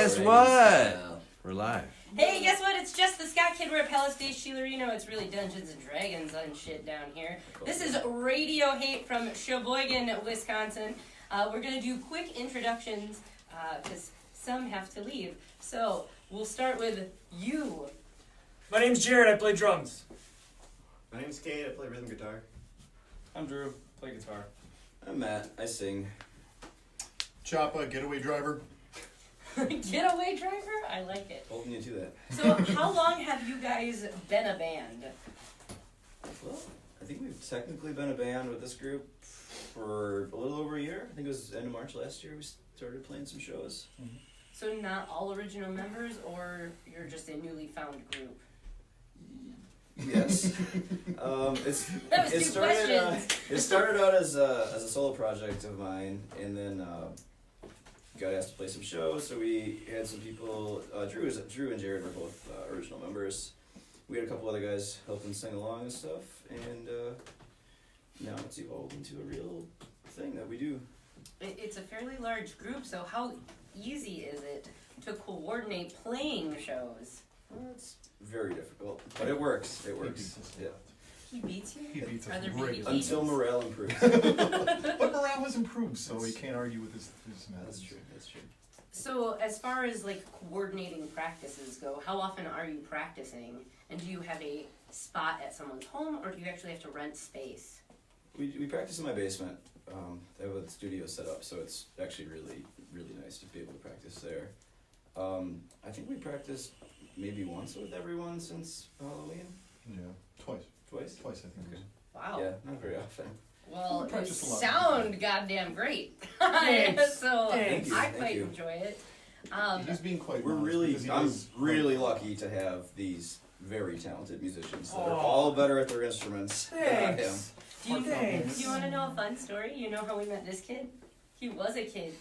Guess what? We're live. Hey, guess what? It's Jess the Ska Kid. We're at Palace de Shilarino. It's really Dungeons and Dragons and shit down here. This is Radio Hate from Sheboygan, Wisconsin. We're going to do quick introductions because some have to leave. So we'll start with you. My name's Jared. I play drums. My name's Kate. I play rhythm guitar. I'm Drew. Play guitar. I'm Matt. I sing. Choppa, getaway driver. Getaway driver? I like it. Holding you to that. So how long have you guys been a band? Well, I think we've technically been a band with this group for a little over a year. I think it was end of March last year we started playing some shows. Mm-hmm. So not all original members, or you're just a newly found group? Yes. That was two questions. It started out as a solo project of mine, and then got asked to play some shows. So we had some people. Drew and Jared were both original members. We had a couple other guys helping sing along and stuff, and now it's evolved into a real thing that we do. It's a fairly large group, so how easy is it to coordinate playing shows? Well, it's very difficult, but it works. It works. Yeah. He beats you? He beats us Are there regularly. baby Until morale improves. But morale has improved, so he can't argue with his methods. That's true. That's true. So as far as like coordinating practices go, how often are you practicing? And do you have a spot at someone's home, or do you actually have to rent space? We practice in my basement. I have a studio set up, so it's actually really nice to be able to practice there. I think we practiced maybe once with everyone since Halloween. Yeah, twice. Twice, I think. Okay. Wow. Yeah, not very often. Well, We it practice a lot. sound goddamn great. Thanks. So Thanks. I Thank quite you. enjoy it. He's being quite We're modest really, because he I'm is really quite- lucky to have these very talented musicians that are Aw. all better at their instruments than I am. Thanks. Do you want to know a fun story? You know how we met this kid? He was a kid.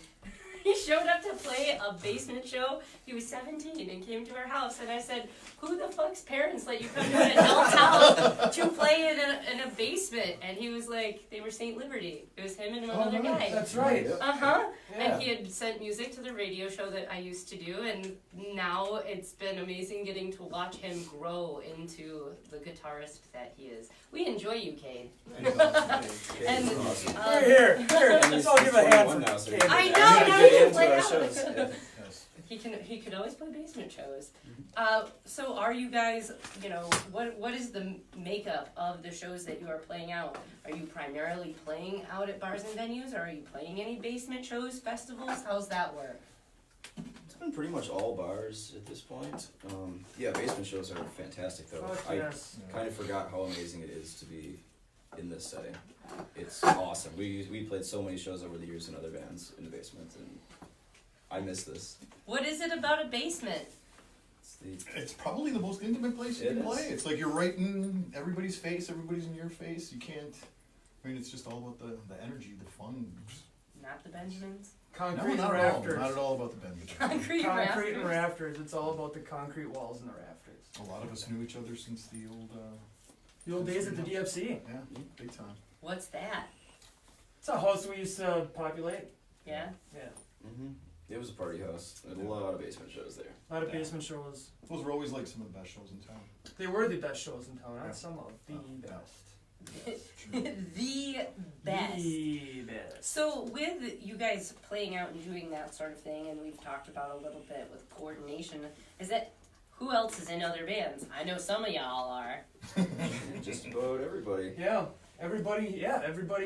He showed up to play a basement show. He was 17 and came to our house, and I said, "Who the fuck's parents let you come to an adult house to play in a basement?" And he was like, "They were St. Liberty." It was him and another guy. That's right. Yep. Uh-huh. Yeah. And he had sent music to the radio show that I used to do, and now it's been amazing getting to watch him grow into the guitarist that he is. We enjoy you, Cade. He's awesome. Okay, And, this is awesome. Here. And Let's all he's give a hand 21 for now, so Cade. I he know, can now get he can into play our out. shows. Yeah. Yes. He could always play basement shows. So are you guys, what is the makeup of the shows that you are playing out? Are you primarily playing out at bars and venues, or are you playing any basement shows, festivals? How's that work? It's been pretty much all bars at this point. Yeah, basement shows are fantastic though. Fuck I yes. kind of forgot how amazing it is to be in this setting. It's awesome. We played so many shows over the years in other bands in the basement, and I miss this. What is it about a basement? It's probably the most intimate place you It can is. play. It's like you're right in everybody's face, everybody's in your face. You can't. I mean, it's just all about the energy, the fun. Not the Benjamins? Concrete not rafters. at all. Not at all about the Benjamin. Concrete Concrete and rafters. rafters. It's all about the concrete walls and the rafters. A lot of us knew each other since the old. The old days at the DFC. Yeah, big time. What's that? It's a house we used to populate. Yeah? Yeah. Mm-hmm. It was a party house. There were a lot of basement shows there. A lot of Yeah. basement shows. Those were always like some of the best shows in town. They were the best shows in town, Yeah. not some of the Yeah. best. The best. The best. So with you guys playing out and doing that sort of thing, and we've talked about a little bit with coordination, is that who else is in other bands? I know some of y'all are. Just about everybody. Yeah. Everybody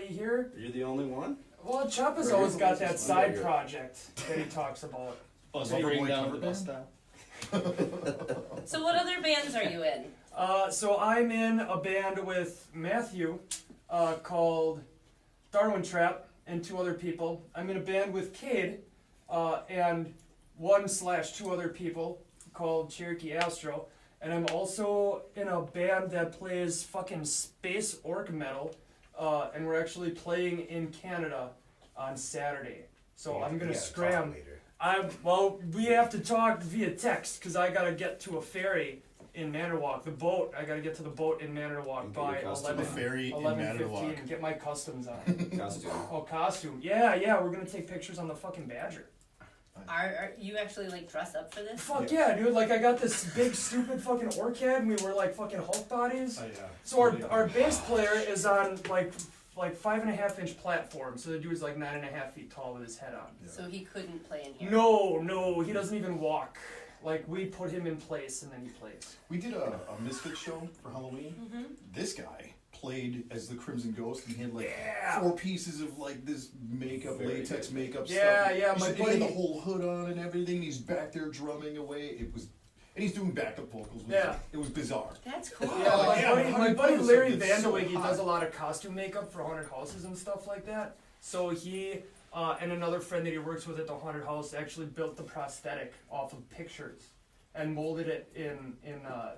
here. You're the only one? Well, Choppa's Right, always got everybody's that just side under it. project that he talks about. Bring Boy down cover the bus band? stop. So what other bands are you in? So I'm in a band with Matthew called Darwin Trap and 2 other people. I'm in a band with Cade and 1/2 other people called Cherokee Astro. And I'm also in a band that plays fucking space orc metal. And we're actually playing in Canada on Saturday. So I'm gonna scram. We have to talk via text because I gotta get to a ferry in Manitowoc. The boat, I gotta get to the boat in Manitowoc And get by your costume The 11, ferry in 11:15 Manitowoc. and get my customs on. Costume. Oh, costume. Yeah, we're gonna take pictures on the fucking Badger. Nice. Are you actually like dress up for this? Fuck yeah, dude! Like I got this big stupid fucking orc head, and we were like fucking Hulk bodies. Yeah. So our bass player is on like 5.5-inch platform, so the dude's like 9.5 feet tall with his head on. Yeah. So he couldn't play in here. No, he doesn't even walk. Like we put him in place and then he plays. We did a Misfit show for Halloween. Mm-hmm. This guy played as the Crimson Ghost, and he had like Yeah. 4 pieces of like this makeup, Very latex good. makeup Yeah, stuff. yeah, He my said he had buddy- the whole hood on and everything. He's back there drumming away. And he's doing backup vocals. Yeah. It was bizarre. That's cool. Yeah, Oh, yeah, my Honey buddy Pose Larry something so Vandeweghe hot. does a lot of costume makeup for haunted houses and stuff like that. So he and another friend that he works with at the haunted house actually built the prosthetic off of pictures and molded it in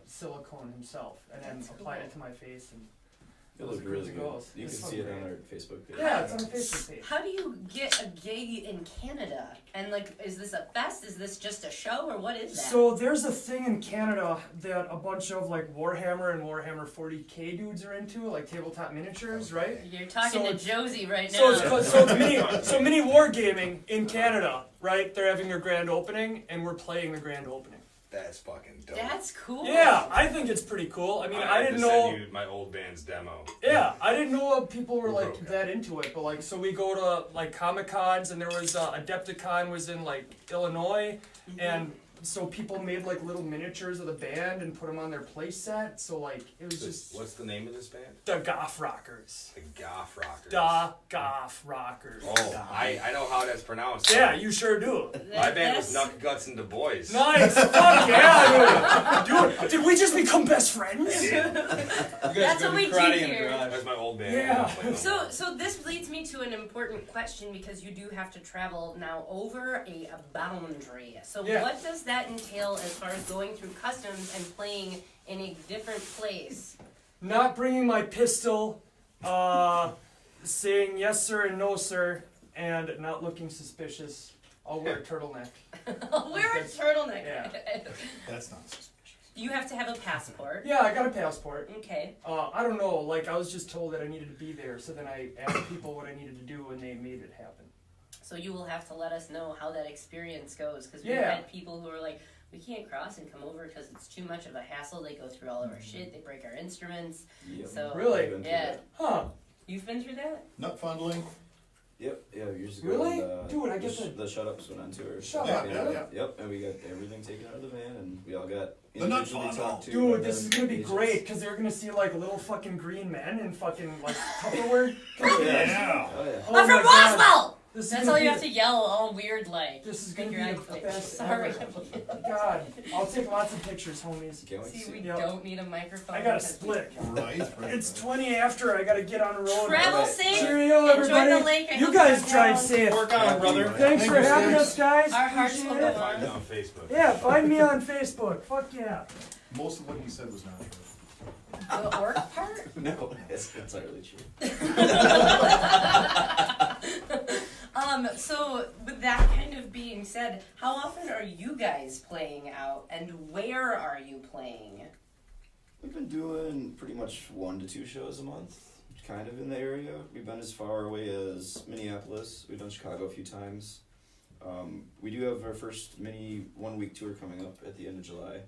silicone himself, and then That's applied cool. it to my face. And It looked really Crimson good. Ghost. You It's can see it fucking on great. our Facebook page. Yeah, it's on the Facebook page. How do you get a gig in Canada? And like, is this a fest? Is this just a show, or what is that? So there's a thing in Canada that a bunch of like Warhammer and Warhammer 40K dudes are into, like tabletop miniatures, right? You're talking So to it's- Josie right now. So it's mini wargaming in Canada, right? They're having their grand opening, and we're playing the grand opening. That's fucking dope. That's cool. Yeah, I think it's pretty cool. I mean, I didn't know. Send you my old band's demo. Yeah, I didn't know people were like Okay. that into it, but like, so we go to like Comic Cons, and there was Adepticon was in like Illinois, and so people made like little miniatures of the band and put them on their play set. So like, it was just What's the name of this band? the Goth Rockers. The Goth Rockers. Da Goth Rockers. Oh, I know how that's pronounced. Yeah, you sure do. My band was That's- Nut Guts and Du Bois. Nice. Fuck yeah, dude. Dude, did we just become best friends? You guys That's go what to we do karate in the here. garage. That's my old band. Yeah. So this leads me to an important question, because you do have to travel now over a boundary. So Yeah. what does that entail as far as going through customs and playing in a different place? Not bringing my pistol, saying yes sir and no sir, and not looking suspicious. I'll wear a turtleneck. Wear a turtleneck. Yeah. That's not suspicious. You have to have a passport. Yeah, I got a passport. Okay. I don't know, like I was just told that I needed to be there, so then I asked people what I needed to do, and they made it happen. So you will have to let us know how that experience goes, because Yeah. we've had people who are like, we can't cross and come over because it's too much of a hassle. They go through all of our shit. They break our instruments. Yep. So Really? I've been through yeah. that. Huh? You've been through that? Nut fondling. Yep, yeah, years ago. Really? when, Dude, I the get the- the Shut Ups went on tour. Shut Up, yeah. Yep, and we got everything taken out of the van, and we all got The nut individually fondle. talked to. Dude, and this then is gonna be agents. great, because they're gonna see like little fucking green men in fucking like Tupperware. Yeah. Oh yeah. Oh I'm my from God. Roswell! This is That's gonna all be you have to yell all weird like. This is gonna Make be your the eye twitch. best Sorry. ever. God, I'll take lots of pictures, homies. Can't wait to See, see. we Yep. don't need a microphone. I got a because we- split. Right. It's 20 after. I gotta get on the road. Travel Alright. safe. Cheerio, Enjoy everybody. the lake. I You hope guys you're drive down. safe. Work on it, brother. Thanks for having us, guys. Our hearts Appreciate will it. go Find me on. on Facebook. Yeah, find me on Facebook. Fuck yeah. Most of what he said was not true. The orc part? No, it's entirely true. So with that kind of being said, how often are you guys playing out, and where are you playing? We've been doing pretty much 1 to 2 shows a month, kind of in the area. We've been as far away as Minneapolis. We've done Chicago a few times. We do have our first mini 1-week tour coming up at the end of July.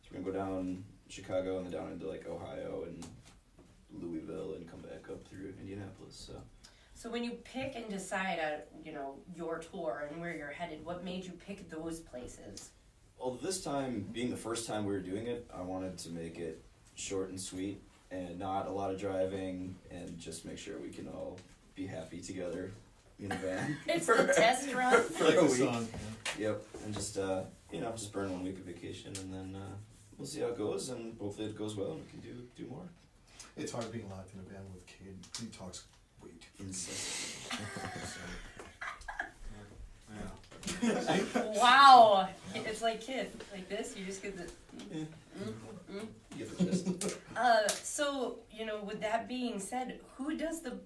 So we're gonna go down Chicago and then down into like Ohio and Louisville and come back up through Indianapolis. So when you pick and decide, your tour and where you're headed, what made you pick those places? Well, this time, being the first time we were doing it, I wanted to make it short and sweet and not a lot of driving, and just make sure we can all be happy together in a van. It's the test run. For like a The week. sun, yeah. Yep, and just just burn 1 week of vacation, and then we'll see how it goes, and hopefully it goes well, and we can do more. It's hard being locked in a band with a kid. He talks way too fast. Wow, it's like Kid, like this. You just get the. You get the gist. So with that being said, who does the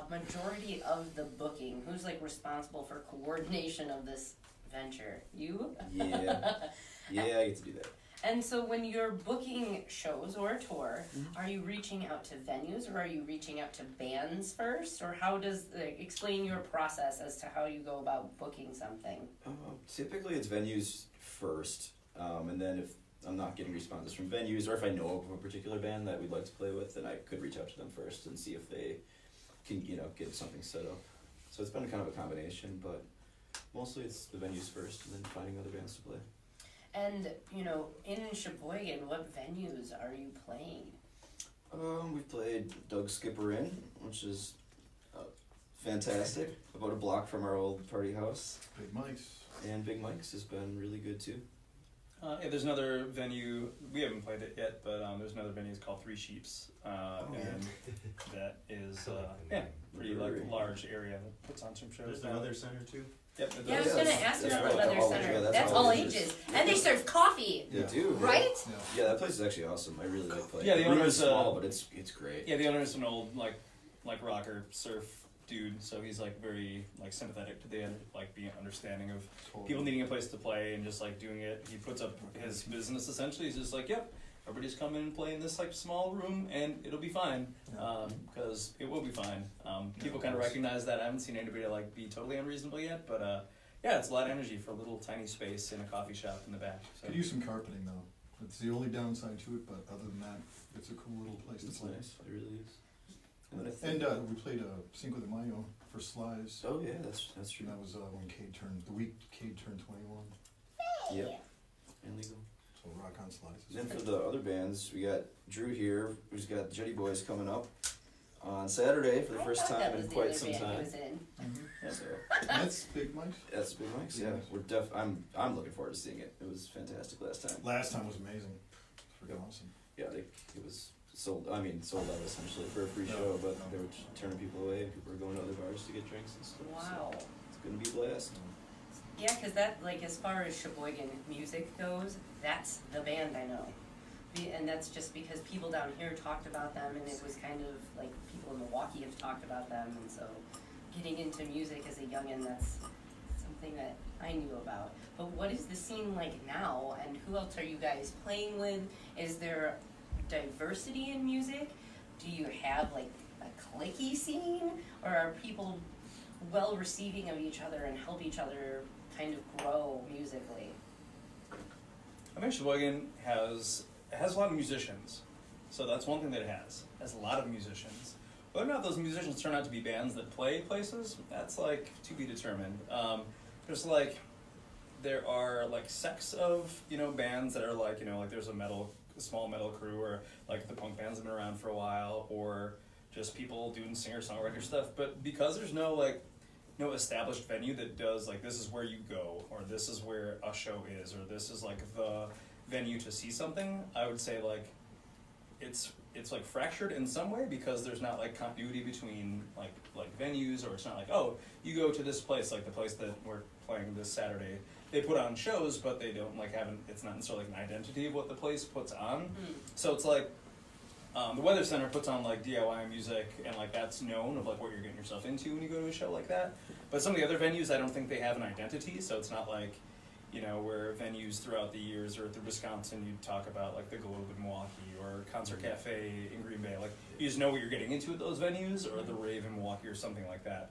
majority of the booking? Who's like responsible for coordination of this venture? You? Yeah, I get to do that. And so when you're booking shows or a tour, are you reaching out to venues or are you reaching out to bands first? Or how does, explain your process as to how you go about booking something? Typically it's venues first, and then if I'm not getting responses from venues, or if I know of a particular band that we'd like to play with, then I could reach out to them first and see if they can, get something set up. So it's been kind of a combination, but mostly it's the venues first and then finding other bands to play. And, in Sheboygan, what venues are you playing? We've played Doug Skipper Inn, which is fantastic, about a block from our old party house. Big Mike's. And Big Mike's has been really good too. Yeah, there's another venue, we haven't played it yet, but there's another venue called Three Sheeps, and that is, pretty large area that puts on some shows. There's another center too. Yep, Yeah, I was gonna ask That's about right, the Leather all- Center. yeah, That's all ages. And they serve coffee, They do, yeah. right? Yeah. Yeah, that place is actually awesome. I really like playing. Yeah, the room owner's, is small, but it's great. Yeah, the owner is an old like rocker surf dude, so he's like very like sympathetic to the like being understanding of Totally. people needing a place to play and just like doing it. He puts up his business essentially. He's just like, yep, everybody's come in and play in this like small room and it'll be fine, because it will be fine. People kind of recognize that. I haven't seen anybody like be totally unreasonable yet, but yeah, it's a lot of energy for a little tiny space in a coffee shop in the back. So. Could use some carpeting though. It's the only downside to it, but other than that, it's a cool little place It's to play. nice. It really is. And, then I think, And we played Cinco de Mayo for Slides. oh yeah, that's true. And that was when the week Cade turned 21. Yep. And legal. So rock on Slides. And then for the other bands, we got Drew here, who's got the Jetty Boys coming up on Saturday for the first time in quite some time. So That's Big Mike's. that's Big Mike's. Yeah, I'm looking forward to seeing it. It was fantastic last time. Last time was amazing. It's freaking awesome. Yeah, it was sold out essentially for a free Yeah. show, but they were turning people away and people were going to other bars to get drinks and stuff. Wow. So it's gonna be a blast. Yeah, because that, like, as far as Sheboygan music goes, that's the band I know. And that's just because people down here talked about them, and it was kind of like people in Milwaukee have talked about them, and so getting into music as a youngin', that's something that I knew about. But what is the scene like now, and who else are you guys playing with? Is there diversity in music? Do you have like a cliquey scene, or are people well receiving of each other and help each other kind of grow musically? I think Sheboygan has a lot of musicians, so that's one thing that it has. It has a lot of musicians. Whether or not those musicians turn out to be bands that play places, that's like to be determined. There's like, there are like sects of, bands that are like, like there's a small metal crew, or like the punk bands have been around for a while, or just people doing singer-songwriter stuff. But because there's no established venue that does like, this is where you go, or this is where a show is, or this is like the venue to see something, I would say like it's like fractured in some way, because there's not like continuity between like venues, or it's not like, oh, you go to this place, like the place that we're playing this Saturday, they put on shows, but they don't like it's not necessarily like an identity of what the place puts on. So it's like the Weather Center puts on like DIY music, and like that's known of like what you're getting yourself into when you go to a show like that. But some of the other venues, I don't think they have an identity, so it's not like, where venues throughout the years, or through Wisconsin, you talk about like the Globe in Milwaukee, or Concert Cafe in Green Bay. Like, you just know what you're getting into at those venues, or the Rave in Milwaukee, or something like that.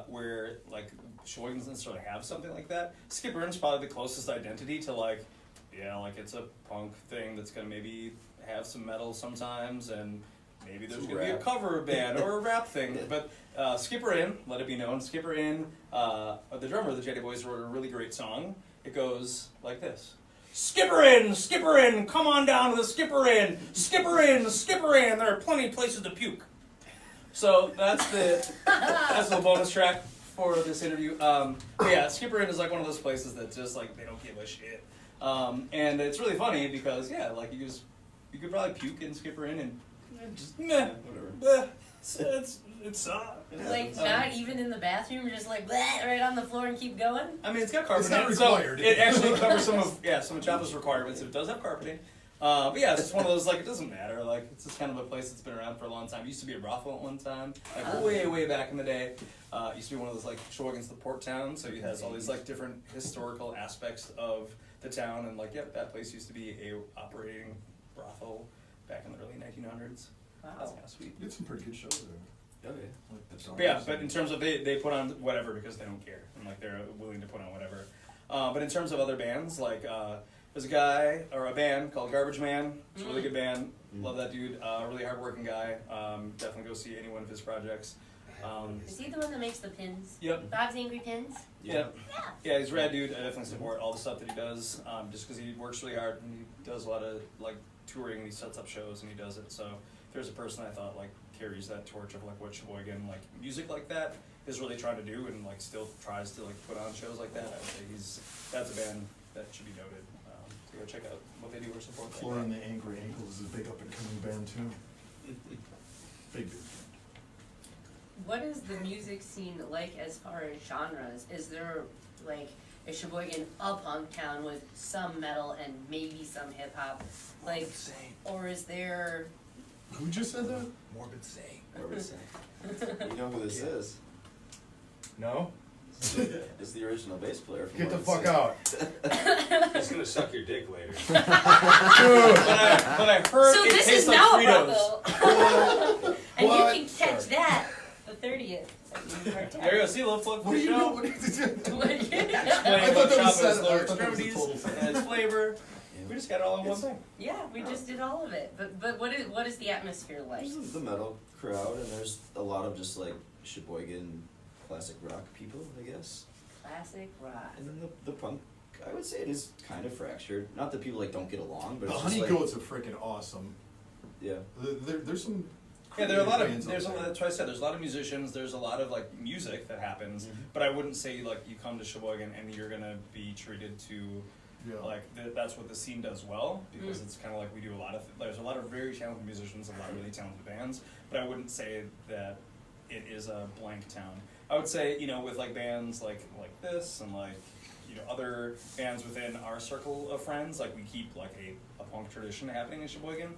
Where like Sheboygan doesn't necessarily have something like that. Skipper Inn's probably the closest identity to like, it's a punk thing that's gonna maybe have some metal sometimes, and maybe there's gonna be a cover band or a rap thing. But Skipper Inn, let it be known, Skipper Inn, the drummer of the Jetty Boys wrote a really great song. It goes like this. Skipper Inn, come on down to the Skipper Inn, Skipper Inn, there are plenty of places to puke. So that's the bonus track for this interview. Yeah, Skipper Inn is like one of those places that just like, they don't give a shit. And it's really funny because, like you could probably puke in Skipper Inn and just whatever. It's Like, not even in the bathroom, just like, bleh, right on the floor and keep going? I mean, it's got carpeting. It's not required. So it actually covers some of Chapel's requirements. It does have carpeting. But yeah, it's just one of those, like, it doesn't matter. Like, it's just kind of a place that's been around for a long time. It used to be a brothel at one time, like way back in the day. It used to be one of those, like, Sheboygan's the port town, so it has all these, like, different historical aspects of the town. And, like, yep, that place used to be a operating brothel back in the early 1900s. Wow. That's kind of sweet. You did some pretty good shows there. Okay. Like the But yeah, Dogs but in and- terms of they put on whatever because they don't care and like they're willing to put on whatever. But in terms of other bands, like there's a guy or a band called Garbage Man. It's a really good band. Love that dude. Really hardworking guy. Definitely go see any one of his projects. Is he the one that makes the pins? Yep. Bob's Angry Pins? Yeah. Yeah, he's a rad dude. I definitely support all the stuff that he does. Just because he works really hard and he does a lot of like touring and he sets up shows and he does it. So if there's a person I thought like carries that torch of like what Sheboygan like music like that is really trying to do and like still tries to like put on shows like that, I would say that's a band that should be noted. So go check out what they do or support. Like Flora that. and the Angry Ankles is a big up and coming band too. Big band. What is the music scene like as far as genres? Is there like is Sheboygan a punk town with some metal and maybe some hip hop? Like, or is there? Who just said that? Morbid Say. Whatever it's saying. You know who this is? No? It's the original bass player from Get the Morbid fuck Sin. out. He's gonna suck your dick later. But I heard So it this tastes is like now a Fritos. brothel, and What? you can catch that the 30th. There you go. See a little plug for What are the you show. doing? Explain I about thought that was chocolate's set- lower I thought that was a extremities total set. and its flavor. We just got it all in one thing. Yeah, we just did all of it. But what is the atmosphere like? There's the metal crowd, and there's a lot of just like Sheboygan classic rock people, I guess. Classic rock. And then the punk, I would say it is kind of fractured. Not that people like don't get along, but The it's Honey just like, Goats are freaking awesome. yeah. There's some. Yeah, there are a lot of bands out there's a there. lot, that's what I said. There's a lot of musicians. There's a lot of like music that happens, but I wouldn't say like you come to Sheboygan and you're gonna be treated to Yeah. like that's what the scene does well because it's kind of like we do a lot of there's a lot of very talented musicians, a lot of really talented bands, but I wouldn't say that it is a blank town. I would say with like bands like this and like other bands within our circle of friends, like we keep like a punk tradition happening in Sheboygan,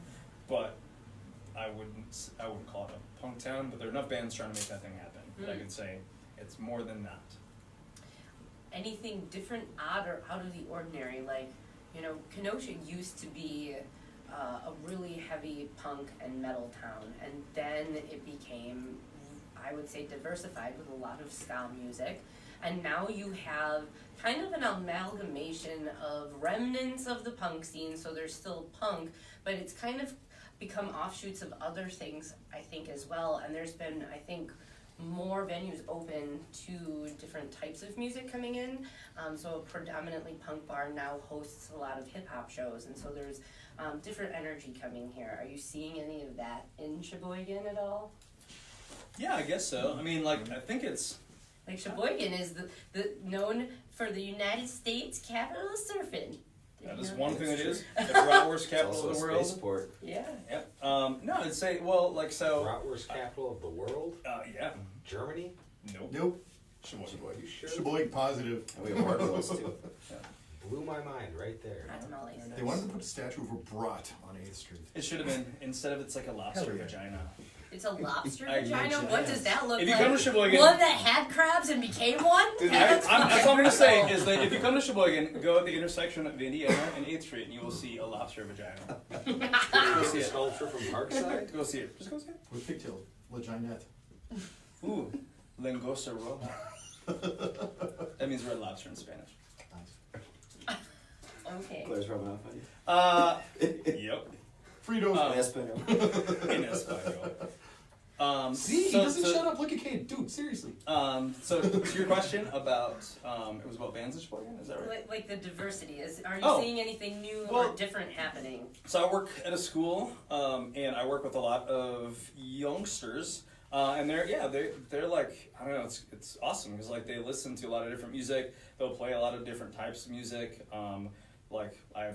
but I wouldn't call it a punk town, but there are enough bands trying to make that thing happen that I could say it's more than that. Anything different, odd, or out of the ordinary? Like, Kenosha used to be a really heavy punk and metal town, and then it became, I would say, diversified with a lot of ska music. And now you have kind of an amalgamation of remnants of the punk scene, so there's still punk, but it's kind of become offshoots of other things, I think, as well. And there's been, I think, more venues open to different types of music coming in. So a predominantly punk bar now hosts a lot of hip hop shows, and so there's different energy coming here. Are you seeing any of that in Sheboygan at all? Yeah, I guess so. I mean, I think it's Like Sheboygan is the known for the United States capital of surfing. Did that you is know one that? thing it is. The bratwurst It's capital also of the a world. spaceport. Yeah. Yep. No, I'd say so. Bratwurst capital of the world? Yeah. Germany? Nope. Nope. Sheboygan. Are you sure? Sheboygan positive. And we have marbles too. Blew my mind right there. I don't know. Like They wanted to put a statue of a brat on 8th Street. It should have been instead of it's like a lobster Hell yeah. vagina. it's a lobster I vagina. imagine What it does is. that look If you like? come to Sheboygan- One that had crabs and became one. That's all I'm gonna say is that if you come to Sheboygan, go at the intersection of Indiana and 8th Street, and you will see a lobster vagina. Go see a sculpture from Parkside? Go see it. Just go see it. With pigtails. Leginette. Ooh, langosta roja. That means red lobster in Spanish. Nice. Okay. Claire's rubbing off on you. Yep. Fritos. In Espanol. In Espanol. See, he so- doesn't so- shut up. Look at Kate. Dude, seriously. So to your question about, it was about bands in Sheboygan, is that right? Like the diversity is. Are you Oh. seeing anything new Well- or different happening? So I work at a school, and I work with a lot of youngsters, and they're like, I don't know, it's awesome because like they listen to a lot of different music. They'll play a lot of different types of music. I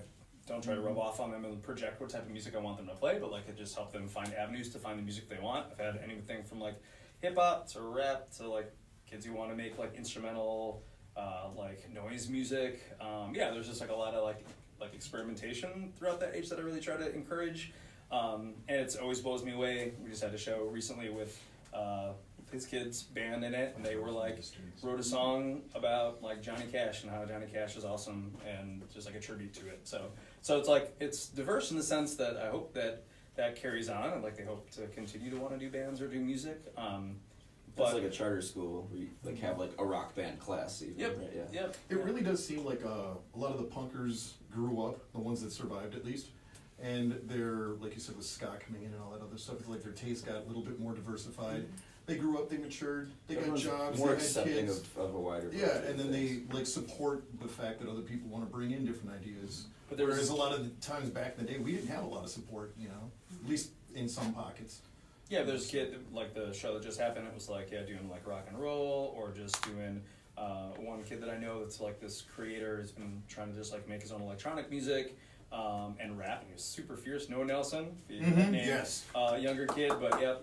don't try to rub off on them and project what type of music I want them to play, but like it just help them find avenues to find the music they want. I've had anything from like hip hop to rap to like kids who want to make like instrumental, like noise music. There's just like a lot of like like experimentation throughout that age that I really try to encourage. And it's always blows me away. We just had a show recently with his kids' band in it, and they were like wrote a song about like Johnny Cash and how Johnny Cash is awesome, and just like a tribute to it. So it's like it's diverse in the sense that I hope that carries on, and like they hope to continue to want to do bands or do music. It's like a charter school where you like have like a rock band class even, Yep. right? Yeah. Yep. It really does seem like a lot of the punkers grew up, the ones that survived at least, and they're, like you said, with ska coming in and all that other stuff, it's like their taste got a little bit more diversified. They grew up, they matured, they got Everyone's jobs, more they had accepting kids. of a wider Yeah, variety and of then things. they like support the fact that other people want to bring in different ideas. But there was- Whereas a lot of the times back in the day, we didn't have a lot of support, you know, at least in some pockets. Yeah, there's a kid, like the show that just happened, it was like, yeah, doing like rock and roll, or just doing, one kid that I know that's like this creator has been trying to just like make his own electronic music, and rap, and he was super fierce, Noah Nelson, if you know that name. Yes. Younger kid, but yep,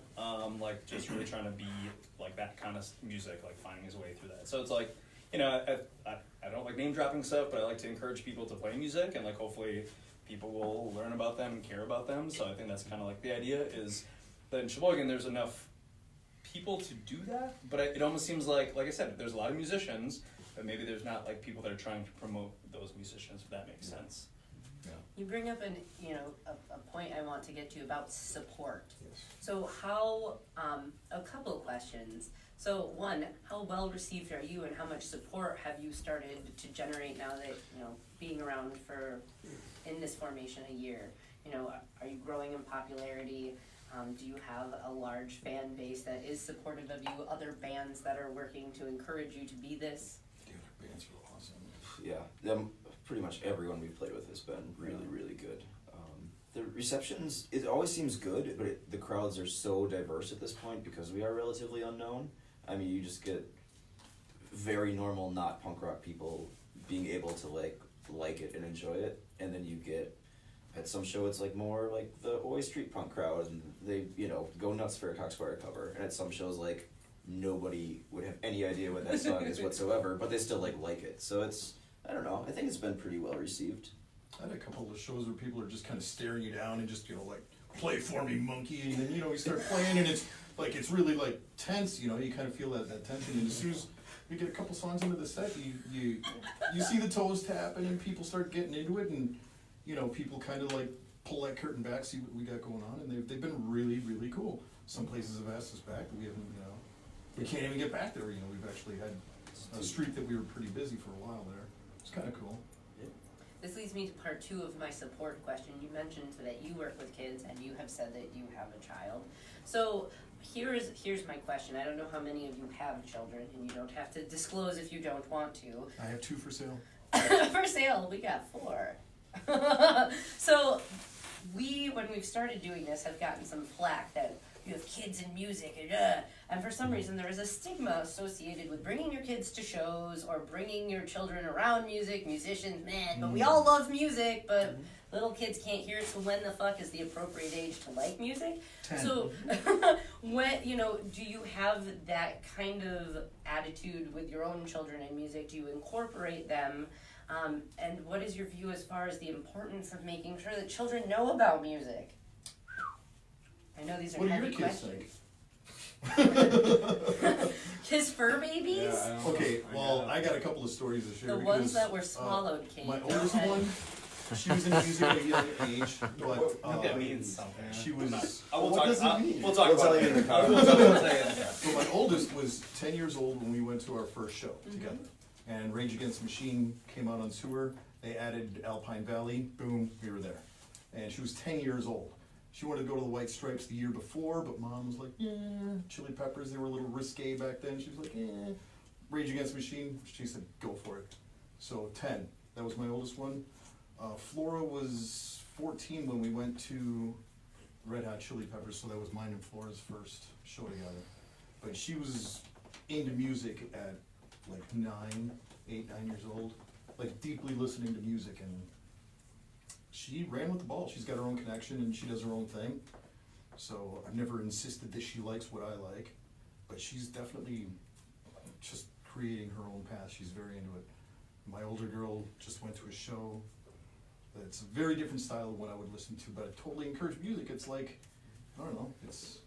like just really trying to be like that kind of music, like finding his way through that. So it's like, you know, I don't like name dropping stuff, but I like to encourage people to play music, and like hopefully people will learn about them and care about them. So I think that's kind of like the idea is that in Sheboygan there's enough people to do that, but it almost seems like I said, there's a lot of musicians, but maybe there's not like people that are trying to promote those musicians, if that makes sense. You bring up a point I want to get to about support. Yes. So how, a couple of questions. So one, how well received are you, and how much support have you started to generate now that, being around for, in this formation a year? Are you growing in popularity? Do you have a large fan base that is supportive of you, other bands that are working to encourage you to be this? Dude, their bands are awesome. Yeah, pretty much everyone we've played with has been really, really good. The receptions, it always seems good, but the crowds are so diverse at this point because we are relatively unknown. I mean, you just get very normal, not punk rock people being able to like it and enjoy it, and then you get, at some show it's like more like the Oi Street punk crowd, and they, go nuts for a Coxfire cover, and at some shows like nobody would have any idea what that song is whatsoever, but they still like it. So it's, I don't know, I think it's been pretty well received. I had a couple of shows where people are just kind of staring you down and just, like, play for me, monkey, and then, you start playing and it's really like tense, you kind of feel that tension, and as soon as you get a couple songs into the set, you see the toes tapping and people start getting into it, and, people kind of like pull that curtain back, see what we got going on, and they've been really, really cool. Some places have asked us back, but we haven't, we can't even get back there, we've actually had a streak that we were pretty busy for a while there. It's kind of cool. This leads me to part two of my support question. You mentioned that you work with kids, and you have said that you have a child. So here's my question. I don't know how many of you have children, and you don't have to disclose if you don't want to. I have 2 for sale. For sale, we got 4. So when we've started doing this, have gotten some flack that you have kids in music, and for some reason there is a stigma associated with bringing your kids to shows or bringing your children around musicians, man, but we all love music, but little kids can't hear it, so when the fuck is the appropriate age to like music? 10. So, when, do you have that kind of attitude with your own children in music? Do you incorporate them? And what is your view as far as the importance of making sure that children know about music? I know these are What do your heavy kids questions. think? Kiss fur babies? Yeah, I don't know. Okay, well, I got a couple of stories to share. The because, ones that were swallowed, Kate. My Go oldest ahead. one, she was in music at a young age, but That means something. she was. We'll What talk. does it mean? We'll talk We'll about tell it. you in the car. We'll tell you in the car. So my oldest was 10 years old when we went to our first show together. And Rage Against the Machine came out on tour. They added Alpine Valley. Boom, we were there. And she was 10 years old. She wanted to go to the White Stripes the year before, but Mom was like, Chili Peppers, they were a little risque back then. She was like, Rage Against the Machine. She said, go for it. So 10, that was my oldest one. Flora was 14 when we went to Red Hot Chili Peppers, so that was mine and Flora's first show together. But she was into music at like 9 years old, like deeply listening to music, and she ran with the ball. She's got her own connection and she does her own thing. So I've never insisted that she likes what I like, but she's definitely just creating her own path. She's very into it. My older girl just went to a show It's a very different style of what I would listen to, but I totally encourage music. It's like, I don't know, it's...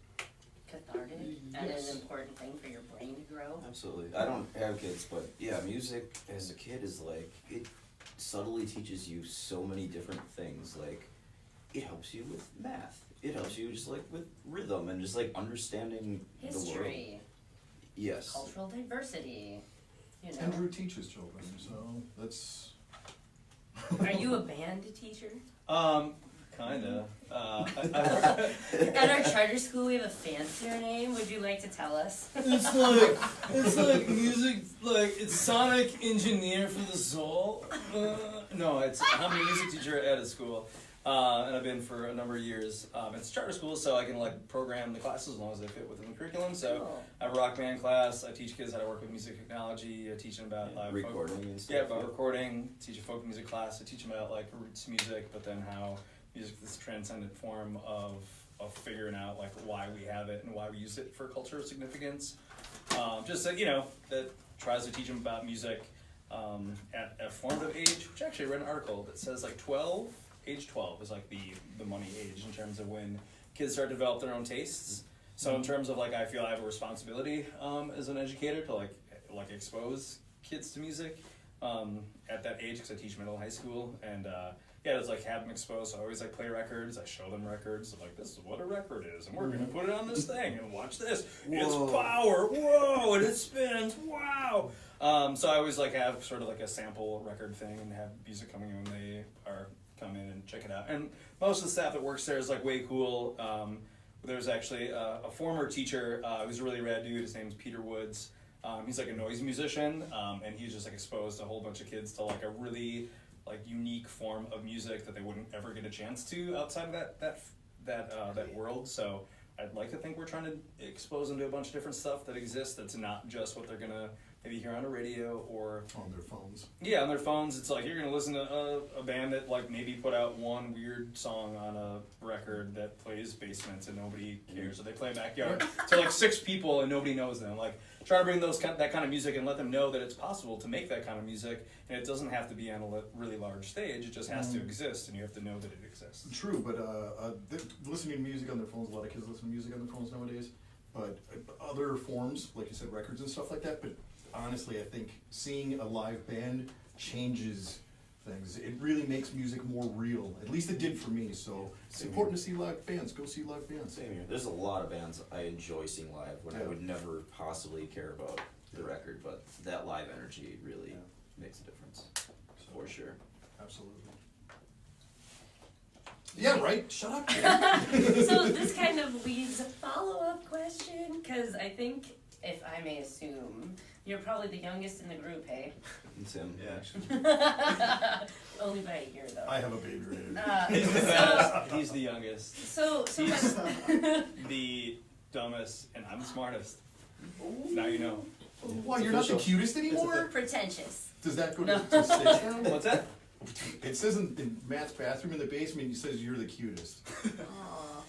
Cathartic and Yes. an important thing for your brain to grow. Absolutely. I don't have kids, but yeah, music as a kid is like, it subtly teaches you so many different things. Like, it helps you with math. It helps you just like with rhythm and just like understanding the world. History, Yes. cultural diversity, you know. Andrew teaches children, so that's... Are you a band teacher? Kinda. At our charter school, we have a fancier name. Would you like to tell us? It's like music, like it's sonic engineer for the soul. No, I'm a music teacher at a school, and I've been for a number of years. It's a charter school, so I can like program the classes as long as they fit within the curriculum. So Cool. I have a rock band class. I teach kids how to work with music technology. I teach them about recording and stuff. Yeah, about recording. Teach a folk music class. I teach them about like roots music, but then how music is this transcendent form of figuring out like why we have it and why we use it for cultural significance. Just that, you know, that tries to teach them about music at a formative age, which actually I read an article that says like age 12 is like the money age in terms of when kids start to develop their own tastes. So in terms of like, I feel I have a responsibility as an educator to like expose kids to music at that age, because I teach middle and high school, and yeah, it's like have them exposed. So I always like play records. I show them records. I'm like, this is what a record is, and we're gonna put it on this thing, and watch this. It's power, whoa, and it spins, wow. So I always like have sort of like a sample record thing, and have music coming in when they come in and check it out. And most of the staff that works there is like way cool. There's actually a former teacher who's a really rad dude. His name's Peter Woods. He's like a noise musician, and he's just like exposed a whole bunch of kids to like a really like unique form of music that they wouldn't ever get a chance to outside of that world. So I'd like to think we're trying to expose them to a bunch of different stuff that exists that's not just what they're gonna maybe hear on a radio or on their phones. Yeah, on their phones. It's like you're gonna listen to a band that like maybe put out one weird song on a record that plays basements and nobody cares, or they play backyard to like 6 people and nobody knows them. Like try to bring that kind of music and let them know that it's possible to make that kind of music, and it doesn't have to be on a really large stage. It just has to exist, and you have to know that it exists. True, but listening to music on their phones, a lot of kids listen to music on their phones nowadays, but other forms, like you said, records and stuff like that, but honestly, I think seeing a live band changes things. It really makes music more real. At least it did for me, so it's important to see live bands. Go see live bands. Same here. There's a lot of bands I enjoy seeing live when I would never possibly care about the record, but that live energy really makes a difference, for sure. Absolutely. Yeah, right. Shut up. So this kind of leaves a follow-up question, because I think, if I may assume, you're probably the youngest in the group, hey? It's him. Yeah. Actually. Only by a year, though. I have a baby rated. He's the youngest, So He's the dumbest, and I'm the smartest. Now you know. Why, you're not the cutest anymore? pretentious. Does that go No. to 6 now? What's that? It says in Matt's bathroom in the basement, it says you're the cutest. Aw.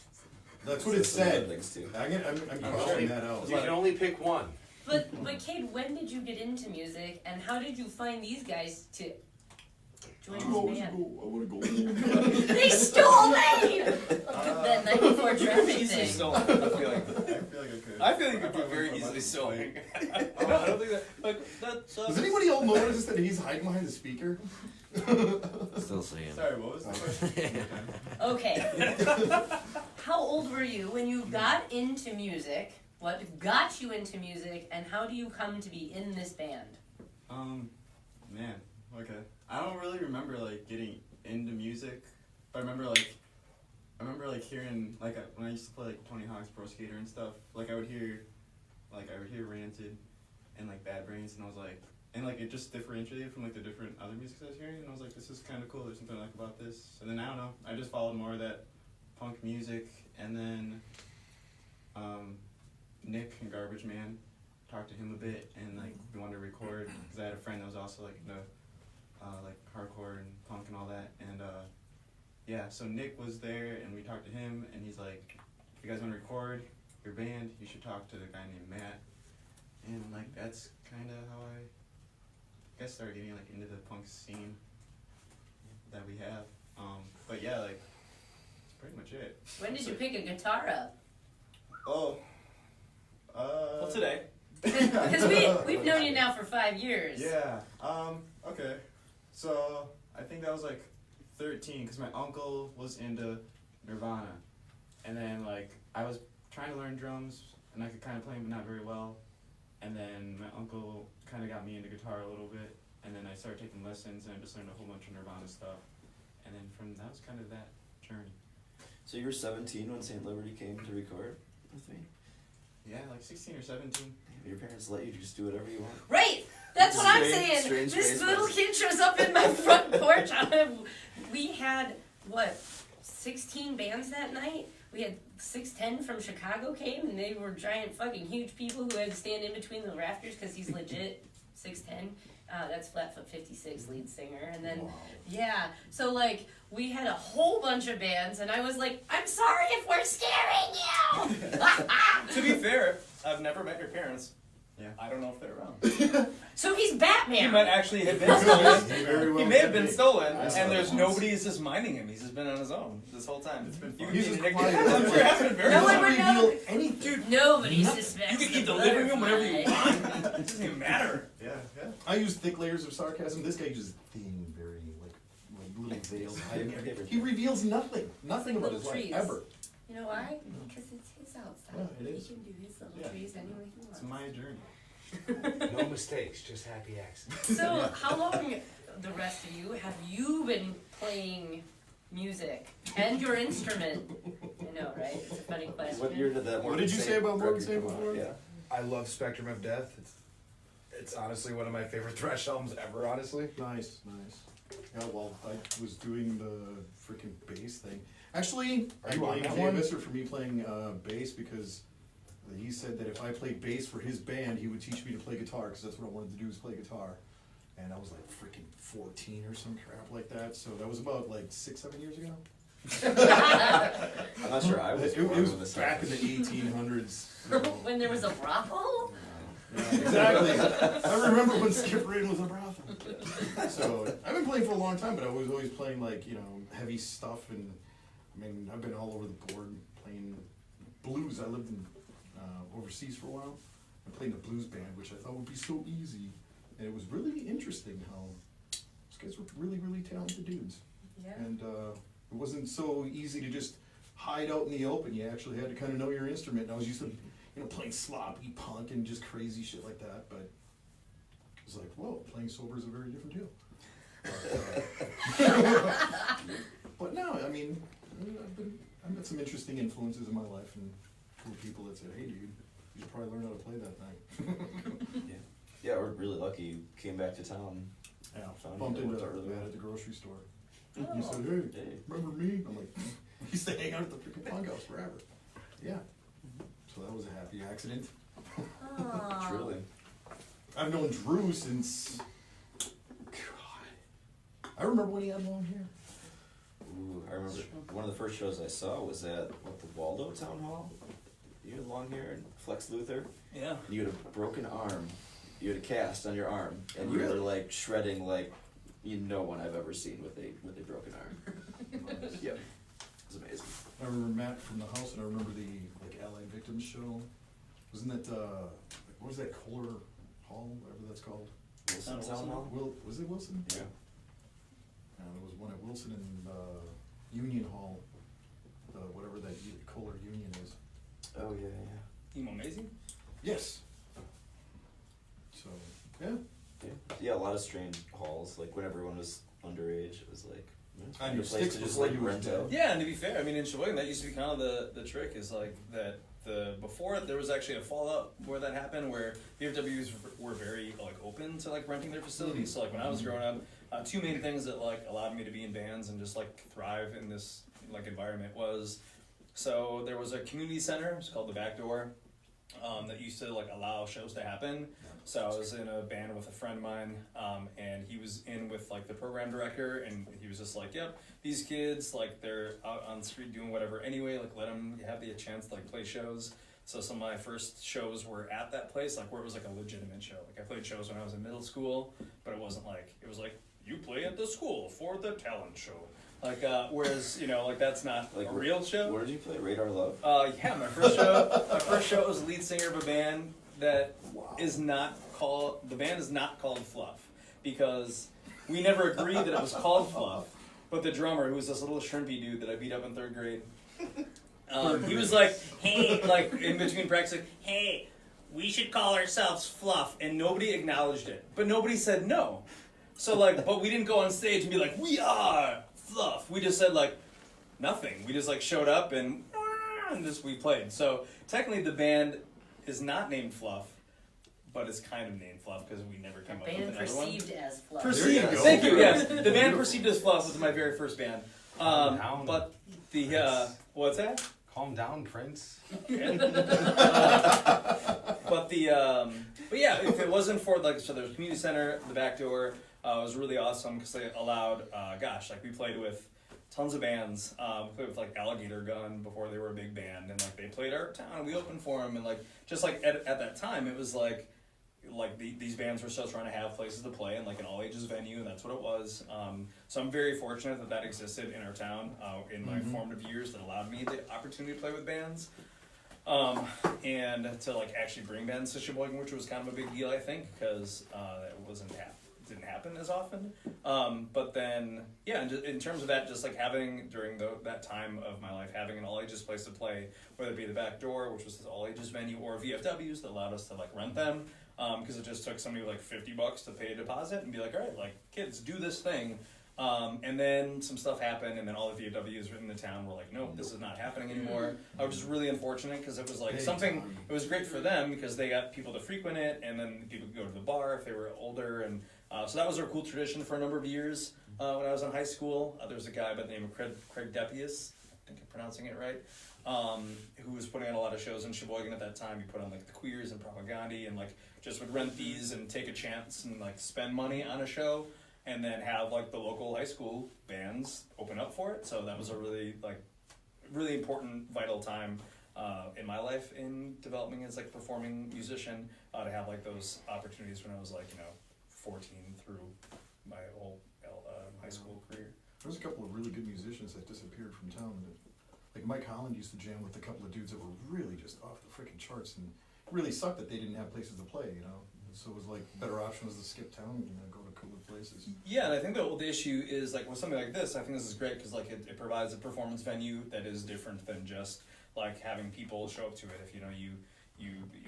That's what it Some other said. things too. I'm crossing that out. You can only pick one. But Kate, when did you get into music, and how did you find these guys to join this band? I wanna go. They stole me! That night before traffic Easily thing. stolen. I feel like I feel like I could. I feel like it could be very easily stolen. No, I don't think that. Like that's. Does anybody else notice that he's hiding behind the speaker? Still saying. Sorry, what was the question? Okay. How old were you when you got into music? What got you into music, and how do you come to be in this band? Man, okay. I don't really remember like getting into music, but I remember like hearing like when I used to play like Tony Hawk's Pro Skater and stuff. Like I would hear Ranted and like Bad Brains, and I was like, and like it just differentiated from like the different other music I was hearing, and I was like, this is kind of cool. There's something I like about this. And then I don't know, I just followed more of that punk music, and then Nick and Garbage Man, talked to him a bit, and like we wanted to record because I had a friend that was also like into like hardcore and punk and all that, and yeah, so Nick was there and we talked to him, and he's like, if you guys want to record your band, you should talk to the guy named Matt, and like that's kind of how I guess started getting like into the punk scene that we have. But yeah, like that's pretty much it. When did you pick a guitar up? Oh. Well, today. Because we've known you now for 5 years. Yeah. Okay. So I think that was like 13, because my uncle was into Nirvana, and then like I was trying to learn drums, and I could kind of play them, but not very well. And then my uncle kind of got me into guitar a little bit, and then I started taking lessons, and I just learned a whole bunch of Nirvana stuff. And then that was kind of that journey. So you were 17 when St. Liberty came to record with me? Yeah, like 16 or 17. Your parents let you just do whatever you want. Right! That's what I'm Strange- saying. strange This face little mask. kid shows up in my front porch. We had, 16 bands that night? We had 6'10" from Chicago came, and they were giant fucking huge people who had to stand in between the rafters because he's legit 6'10". That's Flatfoot 56 lead singer. And then, yeah, so like, we had a whole bunch of bands, and I was like, I'm sorry if we're scaring you! To be fair, I've never met your parents. Yeah. I don't know if they're around. So he's Batman! He might actually have been stolen. Very well He may have could been be. stolen, I saw and that there's once. nobody who's just minding him. He's just been on his own this whole time. It's been You fun. could He's be just an quiet. I'm sure it has been very No one fun. would know. Reveal anything. Dude, Nobody suspects you can keep the the living room whenever you butterfly. want. It doesn't even matter. Yeah, yeah. I use thick layers of sarcasm. This guy uses thin, very like little veils hiding everything. He reveals nothing Like about his little life trees. ever. You know why? Because it's his outside. Yeah, it is. He can do his little Yeah. trees any way he It's wants. my journey. No mistakes, just happy accidents. So, how long, the rest of you, have you been playing music and your instrument? I know, right? It's a funny question. What year did that What Morgan did you Saint say about Morgan record Saint come out? before? Yeah. I love Spectrum of Death. It's honestly one of my favorite thrash albums ever, honestly. Nice. Yeah, well, I was doing the freaking bass thing. Actually, Are I you on blame that one? Davis for me playing bass because he said that if I played bass for his band, he would teach me to play guitar because that's what I wanted to do is play guitar. And I was like freaking 14 or some crap like that. So that was about like 6-7 years ago. I'm not sure I was It born was when this back in the happened. 1800s. So. When there was a brothel? Yeah, exactly. I remember when Skip Rain was a brothel. So I've been playing for a long time, but I was always playing like heavy stuff, and I mean I've been all over the board playing blues. I lived in overseas for a while. I played in a blues band, which I thought would be so easy, and it was really interesting how these guys were really, really talented dudes. Yeah. And it wasn't so easy to just hide out in the open. You actually had to kind of know your instrument. And I was used to, playing sloppy punk and just crazy shit like that. But it was like, whoa, playing sober is a very different deal. But no, I mean, I've got some interesting influences in my life and cool people that said, hey, dude, you should probably learn how to play that thing. Yeah, we're really lucky you came back to town. Yeah, Found bumped it into worked out really Matt well. at the grocery store. Oh. He said, hey, Hey. remember me? I'm like, we used to hang out at the freaking punk house forever. Yeah. So that was a happy accident. Aw. Truly. I've known Drew since, God, I remember when he had long hair. Ooh, I remember one of the first shows I saw was at the Waldo Town Hall. You had long hair and Flex Luther. Yeah. You had a broken arm. You had a cast on your arm, and you were Really? like shredding like no one I've ever seen with a broken arm. Yep, it was amazing. I remember Matt from the house, and I remember the Allied Victims show. Wasn't that what was that, Kohler Hall, whatever that's called? Wilson Town Hall. Was it Wilson? Yeah. And there was one at Wilson and Union Hall, whatever that Kohler Union is. Oh yeah. Emo Amazing? Yes. So yeah. Yeah, a lot of strange halls. Like when everyone was underage, it was like On your a place sticks to just before like you were rent dead. out. Yeah, and to be fair, I mean, in Sheboygan, that used to be kind of the trick is like that before there was actually a fallout where that happened where VFWs were very like open to like renting their facilities. So like when I was growing up, two main things that like allowed me to be in bands and just like thrive in this like environment was, so there was a community center, it's called the Back Door, that used to like allow shows to happen. So I was in a band with a friend of mine, and he was in with like the program director, and he was just like, yep, these kids, like they're out on the street doing whatever anyway, like let them have the chance to like play shows. So some of my first shows were at that place, like where it was like a legitimate show. Like I played shows when I was in middle school, but it wasn't like, it was like, you play at the school for the talent show. Like, whereas, you know, like that's not Like, a real show. Where did you play? Radar Love? Yeah, my first show was lead singer of a band that is not called, the band is not called Fluff, because we never agreed that it was called Fluff, but the drummer, who was this little shrimpy dude that I beat up in 3rd grade, he was like, hey, like in between practice, like, hey, we should call ourselves Fluff, and nobody acknowledged it, but nobody said no. So like, but we didn't go on stage and be like, we are Fluff. We just said like, nothing. We just like showed up and just we played. So technically the band is not named Fluff, but it's kind of named Fluff because we never came up with Band another one. perceived as Fluff. Perceived. Thank you. Yes, the band Perceived as Fluff was my very first band. Down, But the what's that? Calm down, Prince. But yeah, if it wasn't for like, so there's a community center, the back door was really awesome because they allowed, like we played with tons of bands. We played with like Alligator Gun before they were a big band, and like they played our town, and we opened for them, and like just like at that time, it was like these bands were still trying to have places to play and like an all ages venue, and that's what it was. So I'm very fortunate that existed in our town in my formative years that allowed me the opportunity to play with bands. And to like actually bring bands to Sheboygan, which was kind of a big deal, I think, because it didn't happen as often. But then, yeah, in terms of that, just like having during that time of my life, having an all ages place to play, whether it be the back door, which was this all ages venue, or VFWs that allowed us to like rent them, because it just took somebody like $50 to pay a deposit and be like, all right, like kids, do this thing. And then some stuff happened, and then all the VFWs in the town were like, nope, this is not happening anymore. I was just really unfortunate because it was like something, it was great for them because they got people to frequent it, and then people could go to the bar if they were older. And so that was a cool tradition for a number of years. When I was in high school, there was a guy by the name of Craig Depius, I think I'm pronouncing it right, who was putting on a lot of shows in Sheboygan at that time. He put on like the Queers and Propaganda, and like just would rent these and take a chance and like spend money on a show, and then have like the local high school bands open up for it. So that was a really important, vital time in my life in developing as like a performing musician, to have like those opportunities when I was like 14 through my whole high school career. There's a couple of really good musicians that disappeared from town. Like Mike Holland used to jam with a couple of dudes that were really just off the freaking charts, and it really sucked that they didn't have places to play, So it was like, better option was to skip town and go to cooler places. Yeah, and I think the issue is like with something like this, I think this is great because like it provides a performance venue that is different than just like having people show up to it. If you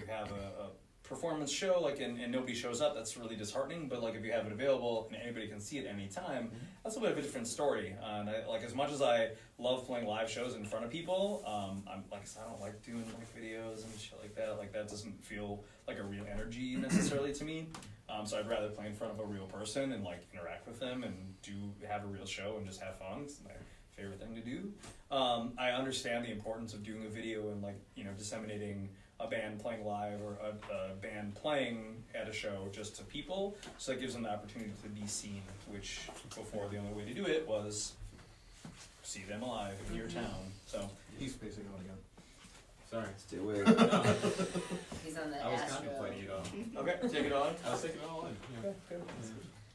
have a performance show like and nobody shows up, that's really disheartening. But like if you have it available and anybody can see it any time, that's a bit of a different story. And I, like as much as I love playing live shows in front of people, I'm like I don't like doing like videos and shit like that. Like that doesn't feel like a real energy necessarily to me. So I'd rather play in front of a real person and like interact with them and have a real show and just have fun. It's my favorite thing to do. I understand the importance of doing a video and like disseminating a band playing live or a band playing at a show just to people, so that gives them the opportunity to be seen, which before the only way to do it was see them live in your town. So He's spacing out again. Sorry. Stay away. He's on the I was Astro. contemplating it all. okay, take it on. I was taking it all in. Yeah.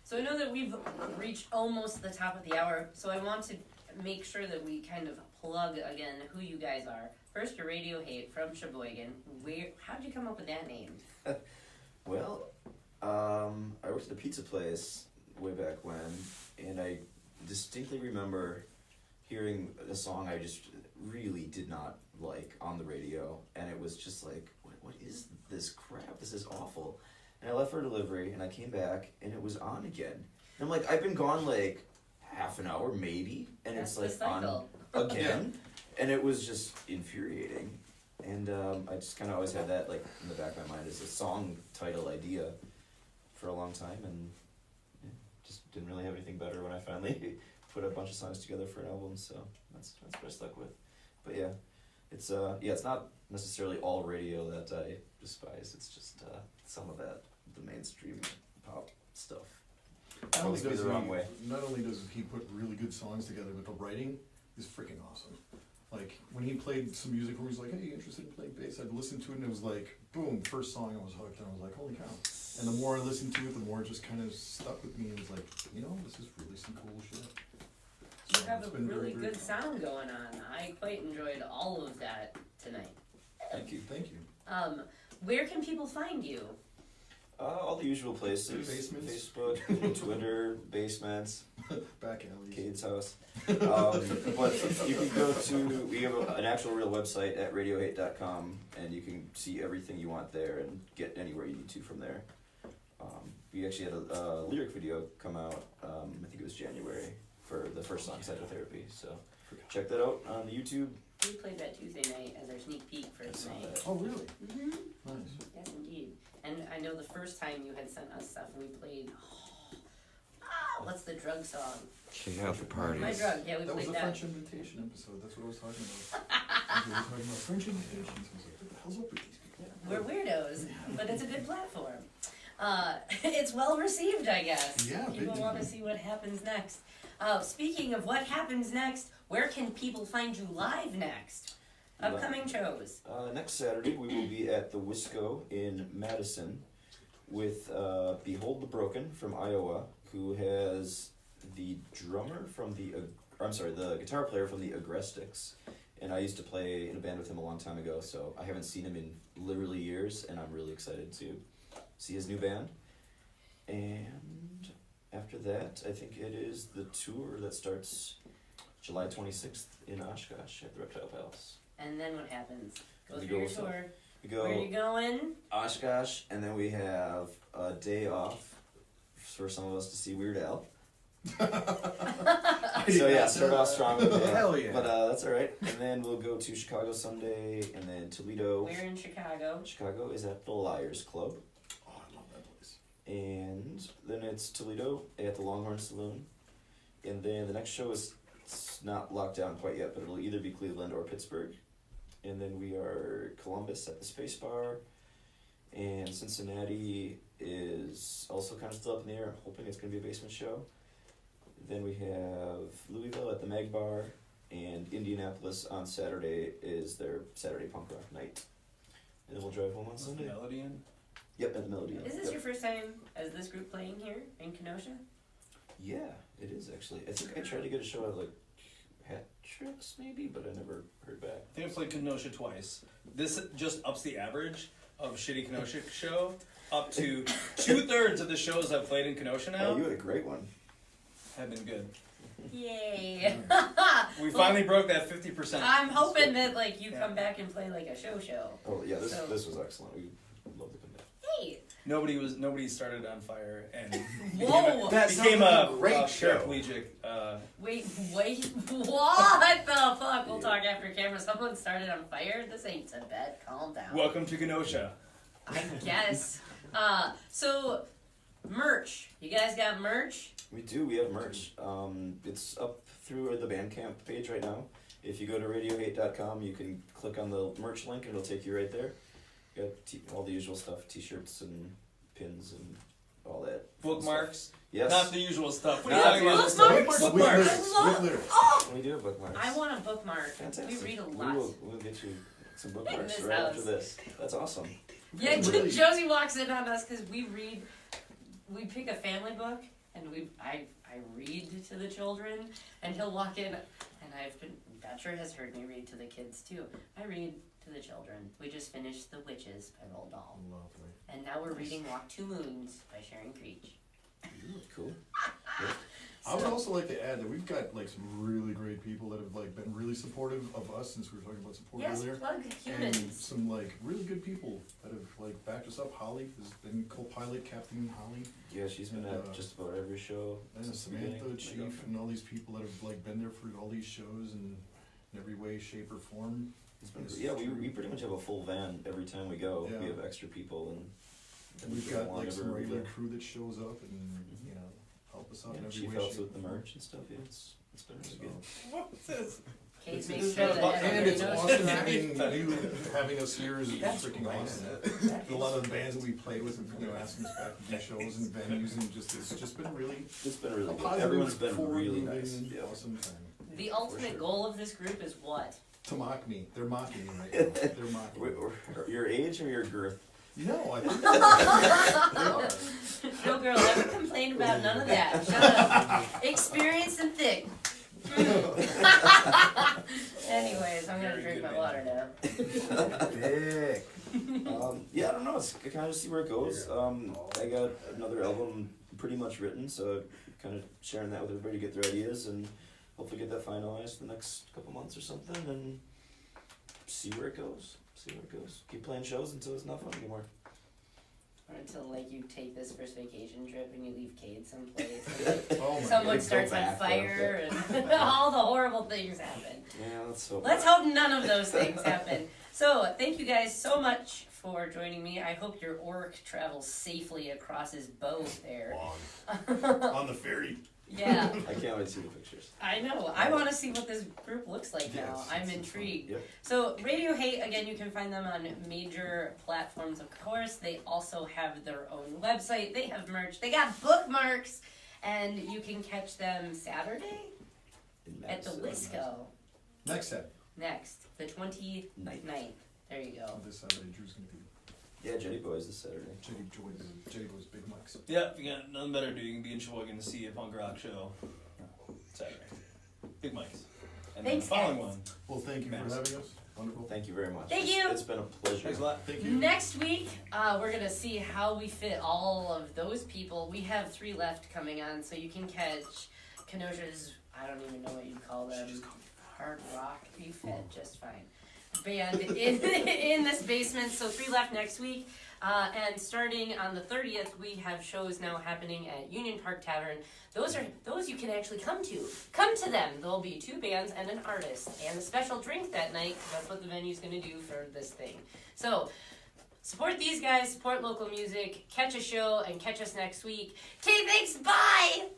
So I know that we've reached almost the top of the hour, so I want to make sure that we kind of plug again who you guys are. First, your Radio Hate from Sheboygan. How'd you come up with that name? Well, I worked at a pizza place way back when, and I distinctly remember hearing a song I just really did not like on the radio, and it was just like, what is this crap? This is awful. And I left for delivery, and I came back, and it was on again. And I'm like, I've been gone like half an hour maybe, and That's it's the like on cycle. again, and it was just infuriating. And I just kind of always had that like in the back of my mind as a song title idea for a long time, and yeah, just didn't really have anything better when I finally put a bunch of songs together for an album. So that's what I stuck with. But yeah, it's not necessarily all radio that I despise. It's just some of that, the mainstream pop stuff. Not only, Rubs me the wrong way. not only does he put really good songs together, but the writing is freaking awesome. Like, when he played some music where he's like, hey, you interested in playing bass? I'd listen to it and it was like, boom, first song I was hooked, and I was like, holy cow. And the more I listened to it, the more it just kind of stuck with me, and was like, this is really some cool shit. You have It's a been very, really very good fun. sound going on. I quite enjoyed all of that tonight. Thank you, thank you. Where can people find you? All the usual places. Basements. Facebook, Twitter, basements, Back alleys. Cade's house. But you can go to, we have an actual real website at radiohate.com, and you can see everything you want there and get anywhere you need to from there. We actually had a lyric video come out, I think it was January, for the first song, Psychotherapy, so check that out on YouTube. We played that Tuesday night as our sneak peek for I saw tonight. that. Oh, really? Mm-hmm. Nice. Yes, indeed. And I know the first time you had sent us stuff and we played, what's the drug song? Check out the parties. My drug, yeah, we That was played the that. French invitation episode, that's what I was talking about. We were talking about French invitations, I was like, what the hell's up with these people? We're weirdos, but it's a good platform. It's well received, I guess. Yeah, big People want to time. see what happens next. Speaking of what happens next, where can people find you live next? Upcoming shows. Next Saturday, we will be at the Wisco in Madison with Behold the Broken from Iowa, who has the drummer from the guitar player from the Agrestics. And I used to play in a band with him a long time ago, so I haven't seen him in literally years, and I'm really excited to see his new band. And after that, I think it is the tour that starts July 26th in Oshkosh at the Reptile Palace. And then what happens? Go We through go your with tour. We Where are you go going? Oshkosh, and then we have a day off for some of us to see Weird Al. So yeah, start off strong with that. Hell yeah. But that's all right. And then we'll go to Chicago Sunday, and then Toledo. We're in Chicago. Chicago is at the Liars Club, Oh, I love that place. and then it's Toledo at the Longhorn Saloon, and then the next show is it's not locked down quite yet, but it'll either be Cleveland or Pittsburgh, and then we are Columbus at the Space Bar, and Cincinnati is also kind of still up in the air. I'm hoping it's going to be a basement show. Then we have Louisville at the Mag Bar, and Indianapolis on Saturday is their Saturday punk rock night. And then we'll drive home on Is the Sunday. melody in? Yep, at the Melody Inn. Is this Yep. your first time as this group playing here in Kenosha? Yeah, it is actually. I think I tried to get a show at like Hat Tricks maybe, but I never heard back. I think I played Kenosha twice. This just ups the average of shitty Kenosha show up to 2/3 of the shows I've played in Kenosha now Oh, you had a great one. have been good. Yay! We finally broke that 50%. I'm hoping that like you Yeah. come back and play like a show. Oh yeah, this So- this was excellent. We love to come back. Hey! Nobody started on fire and Whoa! That became sounds like a a great show. paraplegic. Wait, what the fuck? We'll talk after camera. Someone started on fire? This ain't Tibet. Calm down. Welcome to Kenosha. I guess. So, merch. You guys got merch? We do. We have merch. It's up through the Bandcamp page right now. If you go to radiohate.com, you can click on the merch link and it'll take you right there. Got all the usual stuff: t-shirts and pins and all that. fun Bookmarks. stuff. Yes. Not the usual stuff. What are Not you the talking usual about? Bookmarks? Bookmarks. I love- With lyrics. Oh! We do have bookmarks. I want a bookmark. Fantastic. We read a We lot. we'll get you some bookmarks this right house. after this. That's awesome. Yeah, Really? Josie walks in on us because we pick a family book and I read to the children and he'll walk in and Betcher has heard me read to the kids too. I read to the children. We just finished The Witches by Roald Dahl. Lovely. And now we're reading Walk Two Moons by Sharon Creech. Cool. I would also like to add that we've got like some really great people that have like been really supportive of us since we were talking about support Yes, earlier. plug And humans. some like really good people that have like backed us up. Holly has been co-pilot, Captain Holly. Yeah, she's been at just about every show. And since the Samantha, beginning. Chief, and all these people that have like been there for all these shows and in every way, shape, or form. It's been, yeah, we pretty much have a full van every time we go. Yeah. We have extra people And we've we got go like along some every regular week. crew that shows up and you know help us out in Yeah, every Chief way. helps shape, with the or form. merch and stuff. Yeah, it's been really good. What's this? Kate It's makes sure that and everybody it's knows. awesome having us here is That's freaking right. awesome. A lot of the bands that we played with, you know, asking us back to do shows and venues, and it's just been really It's been really a good. positive, Everyone's been really forward-moving, nice. Yeah. awesome time. The ultimate sure. goal of this group is what? To mock me, they're mocking me right now. They're mocking me. Your age or your girth? No, I think No girl ever complained about none of that. Shut up. Experienced and thick. Anyways, I'm gonna Very drink good my water now. Dick. Yeah, I don't know. It's kind of see where it goes. I got another album pretty much written, so kind of sharing that with everybody to get their ideas and hopefully get that finalized in the next couple months or something and see where it goes. Keep playing shows until it's not fun anymore. Or until like you take this first vacation trip and you leave Cade someplace. And, Oh my someone God. starts Go on back, fire and all the horrible things happen. Yeah, that's so. Let's hope none of those things happen. So, thank you guys so much for joining me. I hope your orc travels safely across his boat there. On the ferry. Yeah, I can't wait to see the pictures. I know. I want to see what this group looks like now. Yes, I'm it's intrigued. Yep. So, Radio Hate, again, you can find them on major platforms, of course. They also have their own website. They have merch. They got bookmarks. And you can catch them Saturday at the Wisco. Next set. Next, the 29th. Night. There you go. This Saturday, Drew's gonna be Yeah, Jetty Boys this Saturday. Jetty Boys Big Mike's. Yeah, if you got nothing better to do, you can be in Sheboygan to see a punk rock show Saturday. Big Mike's. And Thanks, then the following guys. one. Well, thank you for Mass. having us. Wonderful. Thank you very much. Thank you. It's been a pleasure. Thanks a lot. Thank you. Next week, we're gonna see how we fit all of those people. We have 3 left coming on, so you can catch Kenosha's, I don't even know what you'd call them, hard rock. You fit just fine. Band in this basement. So 3 left next week. And starting on the 30th, we have shows now happening at Union Park Tavern. Those you can actually come to. Come to them. There'll be 2 bands and an artist and a special drink that night. 'Cause that's what the venue's going to do for this thing. So support these guys. Support local music. Catch a show and catch us next week. Okay, thanks. Bye.